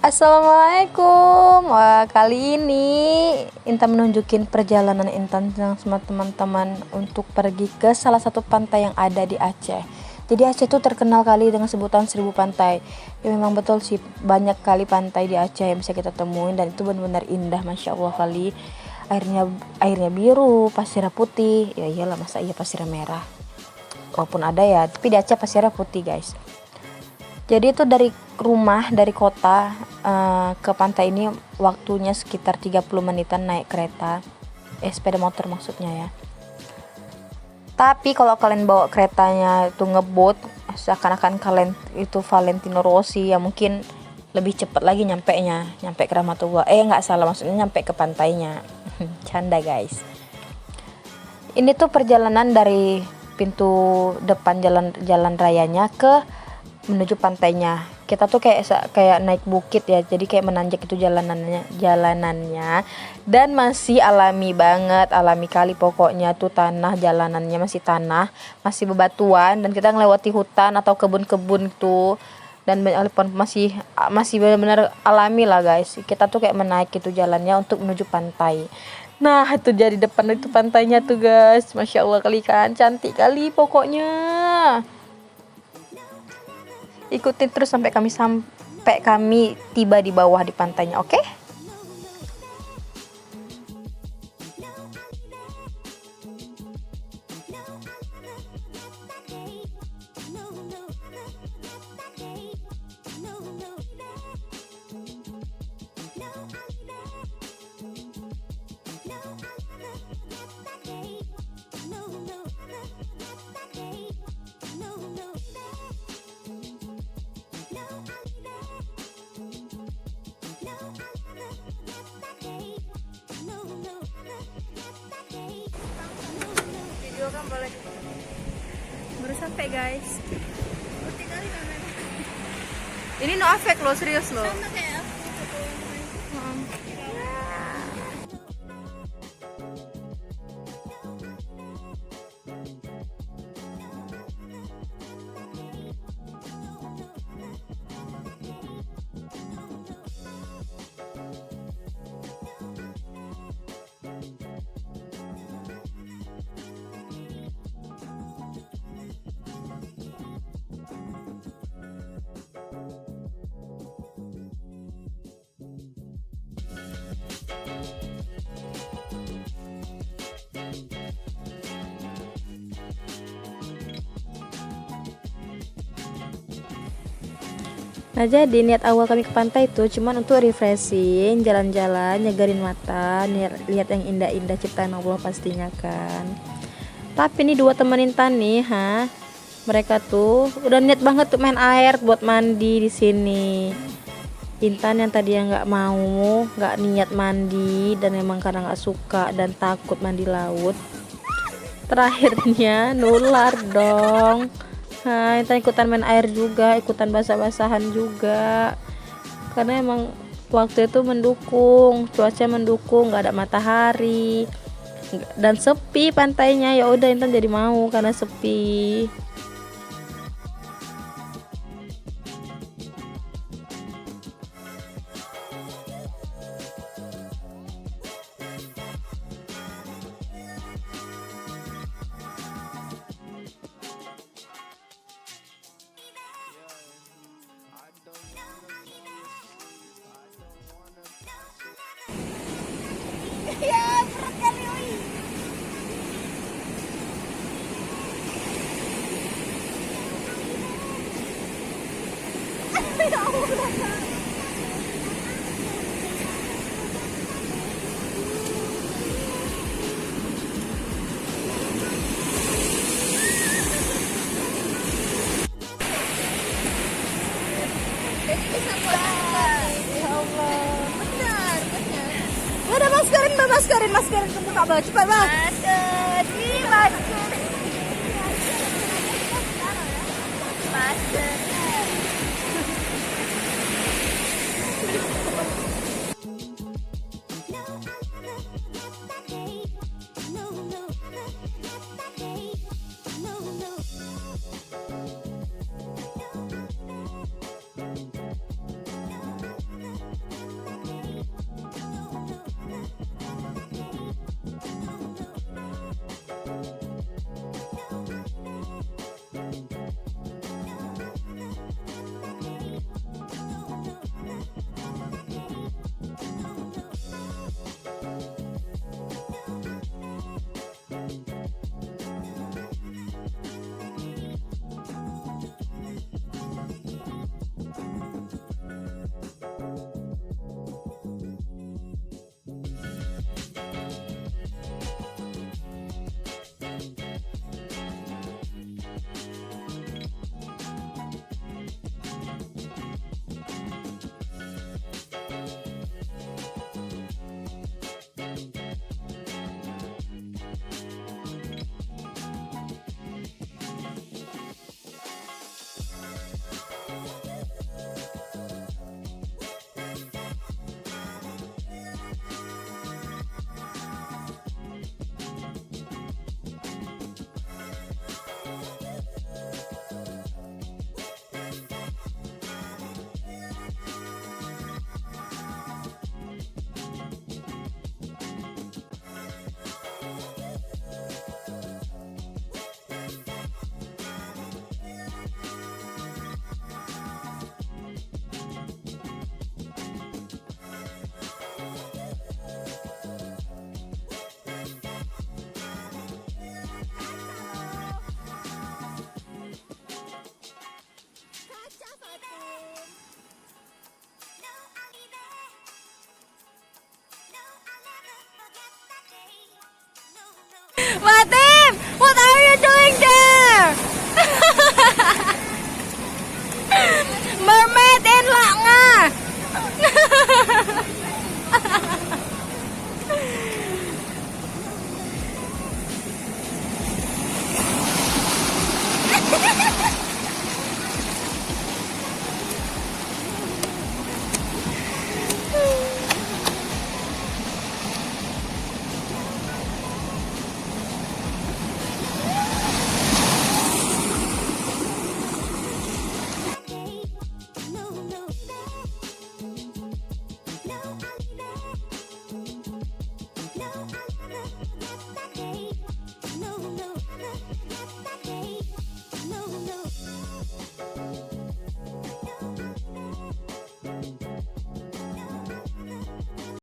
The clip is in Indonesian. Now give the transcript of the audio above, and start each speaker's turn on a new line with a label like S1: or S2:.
S1: Assalamualaikum. Wah, kali ini Intan menunjukin perjalanan Intan sama teman-teman untuk pergi ke salah satu pantai yang ada di Aceh. Jadi Aceh itu terkenal kali dengan sebutan 1000 pantai. Ya memang betul sih, banyak kali pantai di Aceh yang bisa kita temuin dan itu benar-benar indah, masya Allah kali. Airnya biru, pasirnya putih. Ya iyalah, masa iya pasirnya merah. Walaupun ada ya, tapi di Aceh pasirnya putih guys. Jadi itu dari kota ke pantai ini waktunya sekitar 30 menitan naik kereta, sepeda motor maksudnya ya. Tapi kalau kalian bawa keretanya itu ngebut, seakan-akan kalian itu Valentino Rossi, ya mungkin lebih cepat lagi nyampe ke Rahmatullah. Nggak salah, maksudnya nyampe ke pantainya. Canda guys. Ini tuh perjalanan dari pintu depan jalan rayanya menuju pantainya. Kita tuh kayak naik bukit ya, jadi kayak menanjak itu jalanannya dan masih alami banget, alami kali pokoknya tuh. Jalanannya masih tanah, masih bebatuan, dan kita ngelewati hutan atau kebun-kebun tuh, dan masih benar-benar alami lah guys. Kita tuh kayak menaik itu jalannya untuk menuju pantai. Nah itu jadi depan itu pantainya tuh guys, masya Allah kali kan, cantik kali pokoknya. Ikutin terus sampai kami tiba di bawah di pantainya, oke? Video kan boleh. Baru sampai guys. Ini no efek loh, serius loh.
S2: Sama kayak aku foto yang kemarin.
S1: Nah jadi niat awal kami ke pantai itu cuman untuk refreshing, jalan-jalan, nyegarin mata, lihat yang indah-indah ciptaan Allah pastinya kan. Tapi nih dua teman Intan nih, mereka tuh udah niat banget tuh main air buat mandi di sini. Intan yang tadi yang nggak niat mandi dan emang karena nggak suka dan takut mandi laut, terakhirnya nular dong. Intan ikutan main air juga, ikutan basah-basahan juga, karena emang waktu itu cuaca mendukung, nggak ada matahari dan sepi pantainya. Ya udah Intan jadi mau karena sepi.
S2: Ya, berat kali oi. Ya Allah. Jadi bisa buat ya Allah. Benar. Udah maskerin ke muka Bang. Cepat Bang. Masker.